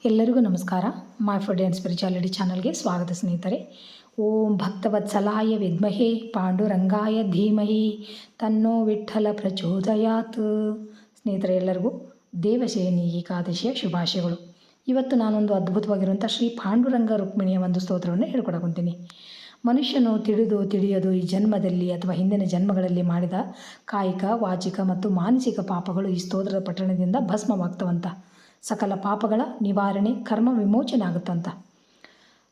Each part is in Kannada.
ಎಲ್ಲರಿಗೂ ನಮಸ್ಕಾರ. ಮೈ ಫುಡ್ ಆ್ಯಂಡ್ ಸ್ಪಿರಿಚುಯಾಲಿಟಿ ಚಾನಲ್ಗೆ ಸ್ವಾಗತ ಸ್ನೇಹಿತರೆ. ಓಂ ಭಕ್ತವತ್ಸಲಾಯ ವಿದ್ಮಹೇ ಪಾಂಡುರಂಗಾಯ ಧೀಮಹಿ ತನ್ನೋ ವಿಠ್ಠಲ ಪ್ರಚೋದಯಾತ್. ಸ್ನೇಹಿತರೆ, ಎಲ್ಲರಿಗೂ ದೇವಶಯನಿ ಏಕಾದಶಿಯ ಶುಭಾಶಯಗಳು. ಇವತ್ತು ನಾನೊಂದು ಅದ್ಭುತವಾಗಿರುವಂಥ ಶ್ರೀ ಪಾಂಡುರಂಗ ರುಕ್ಮಿಣಿಯ ಒಂದು ಸ್ತೋತ್ರವನ್ನು ಹೇಳ್ಕೊಡಕೊಂತೀನಿ. ಮನುಷ್ಯನು ತಿಳಿಯದು ಈ ಜನ್ಮದಲ್ಲಿ ಅಥವಾ ಹಿಂದಿನ ಜನ್ಮಗಳಲ್ಲಿ ಮಾಡಿದ ಕಾಯಿಕ, ವಾಚಿಕ ಮತ್ತು ಮಾನಸಿಕ ಪಾಪಗಳು ಈ ಸ್ತೋತ್ರದ ಪಠಣದಿಂದ ಭಸ್ಮವಾಗ್ತವಂತ. ಸಕಲ ಪಾಪಗಳ ನಿವಾರಣೆ, ಕರ್ಮ ವಿಮೋಚನೆ ಆಗುತ್ತಂತ.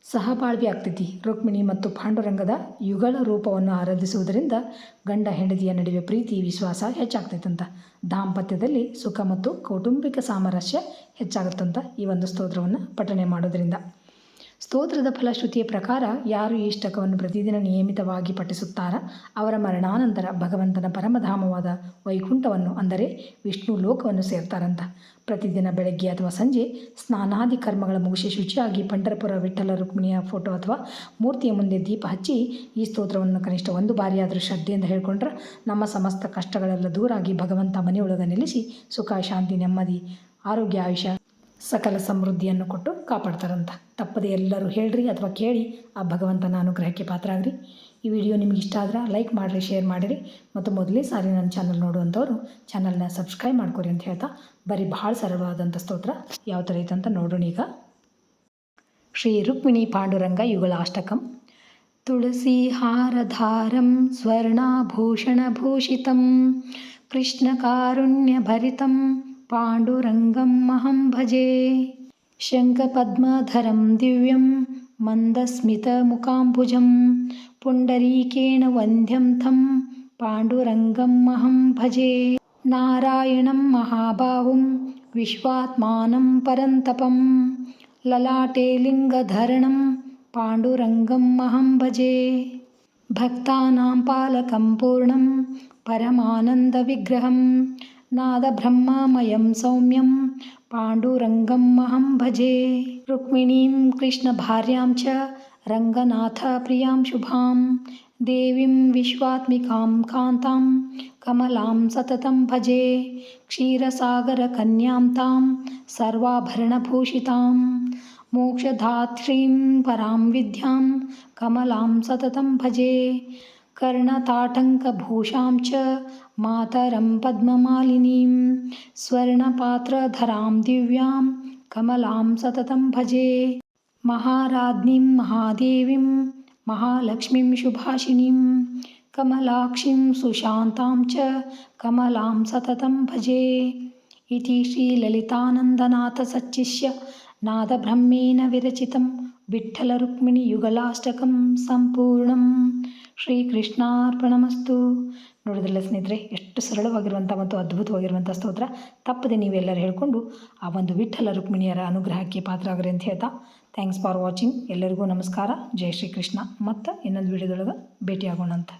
ಸಹಬಾಳ್ವೆ ಆಗ್ತೈತಿ. ರುಕ್ಮಿಣಿ ಮತ್ತು ಪಾಂಡುರಂಗದ ಯುಗಳ ರೂಪವನ್ನು ಆರಾಧಿಸುವುದರಿಂದ ಗಂಡ ಹೆಂಡತಿಯ ನಡುವೆ ಪ್ರೀತಿ ವಿಶ್ವಾಸ ಹೆಚ್ಚಾಗ್ತೈತಂತ. ದಾಂಪತ್ಯದಲ್ಲಿ ಸುಖ ಮತ್ತು ಕೌಟುಂಬಿಕ ಸಾಮರಸ್ಯ ಹೆಚ್ಚಾಗುತ್ತಂತ ಈ ಒಂದು ಸ್ತೋತ್ರವನ್ನು ಪಠಣೆ ಮಾಡೋದರಿಂದ. ಸ್ತೋತ್ರದ ಫಲಶ್ರುತಿಯ ಪ್ರಕಾರ ಯಾರು ಈ ಅಷ್ಟಕವನ್ನು ಪ್ರತಿದಿನ ನಿಯಮಿತವಾಗಿ ಪಠಿಸುತ್ತಾರ ಅವರ ಮರಣಾನಂತರ ಭಗವಂತನ ಪರಮಧಾಮವಾದ ವೈಕುಂಠವನ್ನು ಅಂದರೆ ವಿಷ್ಣು ಲೋಕವನ್ನು ಸೇರ್ತಾರಂತ. ಪ್ರತಿದಿನ ಬೆಳಗ್ಗೆ ಅಥವಾ ಸಂಜೆ ಸ್ನಾನಾದಿ ಕರ್ಮಗಳ ಮುಗಿಸಿ ಶುಚಿಯಾಗಿ ಪಂಢರಪುರ ವಿಠ್ಠಲ ರುಕ್ಮಿಣಿಯ ಫೋಟೋ ಅಥವಾ ಮೂರ್ತಿಯ ಮುಂದೆ ದೀಪ ಹಚ್ಚಿ ಈ ಸ್ತೋತ್ರವನ್ನು ಕನಿಷ್ಠ ಒಂದು ಬಾರಿಯಾದರೂ ಶ್ರದ್ಧೆಯಿಂದ ಹೇಳ್ಕೊಂಡ್ರೆ ನಮ್ಮ ಸಮಸ್ತ ಕಷ್ಟಗಳೆಲ್ಲ ದೂರಾಗಿ ಭಗವಂತ ಮನೆಯೊಳಗೆ ನಿಲ್ಲಿಸಿ ಸುಖ, ಶಾಂತಿ, ನೆಮ್ಮದಿ, ಆರೋಗ್ಯ, ಆಯುಷ್ಯ, ಸಕಲ ಸಮೃದ್ಧಿಯನ್ನು ಕೊಟ್ಟು ಕಾಪಾಡ್ತಾರಂತ. ತಪ್ಪದೆ ಎಲ್ಲರೂ ಹೇಳ್ರಿ ಅಥವಾ ಕೇಳಿ ಆ ಭಗವಂತನ ಅನುಗ್ರಹಕ್ಕೆ ಪಾತ್ರ ಆಗ್ರಿ. ಈ ವಿಡಿಯೋ ನಿಮ್ಗೆ ಇಷ್ಟ ಆದ್ರೆ ಲೈಕ್ ಮಾಡಿರಿ, ಶೇರ್ ಮಾಡಿರಿ ಮತ್ತು ಮೊದಲೇ ಸಾರಿ ನನ್ನ ಚಾನಲ್ ನೋಡುವಂಥವ್ರು ಚಾನಲ್ನ ಸಬ್ಸ್ಕ್ರೈಬ್ ಮಾಡ್ಕೊರಿ ಅಂತ ಹೇಳ್ತಾ ಬರೀ ಭಾಳ ಸರಳವಾದಂಥ ಸ್ತೋತ್ರ ಯಾವ ಥರ ಐತೆ ಅಂತ ನೋಡೋಣ ಈಗ. ಶ್ರೀ ರುಕ್ಮಿಣಿ ಪಾಂಡುರಂಗ ಯುಗಳಾಷ್ಟಕಂ. ತುಳಸಿ ಹಾರಧಾರಂ ಸ್ವರ್ಣಾಭೂಷಣಭೂಷಿತಂ ಕೃಷ್ಣಕಾರುಣ್ಯಭರಿತಂ ಪಾಂಡುರಂಗಂ ಅಹಂ ಭಜೆ. ಶಂಖಪದ್ಮಧರಂ ದಿವ್ಯಂ ಮಂದಸ್ಮಿತಮುಖಾಂಬುಜಂ ಪುಂಡರೀಕೇಣ ವಂದ್ಯಂ ಥಂ ಪಾಂಡುರಂಗಂ ಅಹಂ ಭಜೆ. ನಾರಾಯಣಂ ಮಹಾಬಾಹುಂ ವಿಶ್ವಾತ್ಮಾನಂ ಪರಂತಪಂ ಲಲಾಟೆ ಲಿಂಗಧರಣಂ ಪಾಂಡುರಂಗಂ ಅಹಂ ಭಜೆ. ಭಕ್ತಾನಾಂ ಪಾಲಕಂ ಪೂರ್ಣಂ ಪರಮಾನಂದವಿಗ್ರಹಂ ನಾದಬ್ರಹ್ಮಮಯಂ ಸೌಮ್ಯಂ ಪಾಂಡುರಂಗಂ ಅಹಂ ಭಜೆ. ರುಕ್ಮಿಣೀಂ ಕೃಷ್ಣಭಾರ್ಯಾಂ ಚ ರಂಗನಾಥ ಪ್ರಿಯಾಂ ಶುಭಾಂ ದೇವೀಂ ವಿಶ್ವಾತ್ಮಿಕಾಂ ಕಾಂತಾಂ ಕಮಲಾಂ ಸತತಂ ಭಜೆ. ಕ್ಷೀರಸಾಗರಕನ್ಯಾಂ ತಾಂ ಸರ್ವಾಭರಣಭೂಷಿತಾಂ ಮೋಕ್ಷಧಾತ್ರೀಂ ಪರಾಂ ವಿದ್ಯಾಂ ಕಮಲಾಂ ಸತತಂ ಭಜೆ. ಕರ್ಣತಾಟಂಕಭೂಷಾಂ ಚ ಮಾತರಂ ಪದ್ಮಮಾಲಿನೀಂ ಸ್ವರ್ಣಪಾತ್ರಧರಾಂ ದಿವ್ಯಾಂ ಕಮಲಾಂ ಸತತಂ ಭಜೆ. ಮಹಾರಾಜ್ಞೀಂ ಮಹಾದೇವೀಂ ಮಹಾಲಕ್ಷ್ಮೀಂ ಶುಭಾಶಿನೀಂ ಕಮಲಾಕ್ಷೀಂ ಸುಶಾಂತಾಂ ಚ ಕಮಲಾಂ ಸತತಂ ಭಜೆ. ಇತಿ ಶ್ರೀಲಲಿತಾನಂದನಾಥ ಸಚ್ಚಿಷ್ಯ ನಾದಬ್ರಹ್ಮೇಣ ವಿರಚಿತಂ ವಿಠ್ಠಲ ರುಕ್ಮಿಣಿ ಯುಗಲಾಷ್ಟಕಂ ಸಂಪೂರ್ಣಂ. ಶ್ರೀಕೃಷ್ಣಾರ್ಪಣಮಸ್ತು. ನೋಡಿದ್ರಲ್ಲ ಸ್ನೇಹಿತರೆ, ಎಷ್ಟು ಸರಳವಾಗಿರುವಂಥ ಮತ್ತು ಅದ್ಭುತವಾಗಿರುವಂಥ ಸ್ತೋತ್ರ. ತಪ್ಪದೆ ನೀವೆಲ್ಲರೂ ಹೇಳ್ಕೊಂಡು ಆ ಒಂದು ವಿಠ್ಠಲ ರುಕ್ಮಿಣಿಯರ ಅನುಗ್ರಹಕ್ಕೆ ಪಾತ್ರ ಆಗ್ರಿ ಅಂತ ಹೇಳ್ತಾ ಥ್ಯಾಂಕ್ಸ್ ಫಾರ್ ವಾಚಿಂಗ್. ಎಲ್ಲರಿಗೂ ನಮಸ್ಕಾರ. ಜೈ ಶ್ರೀಕೃಷ್ಣ. ಮತ್ತು ಇನ್ನೊಂದು ವಿಡಿಯೋದೊಳಗೆ ಭೇಟಿಯಾಗೋಣ ಅಂತ.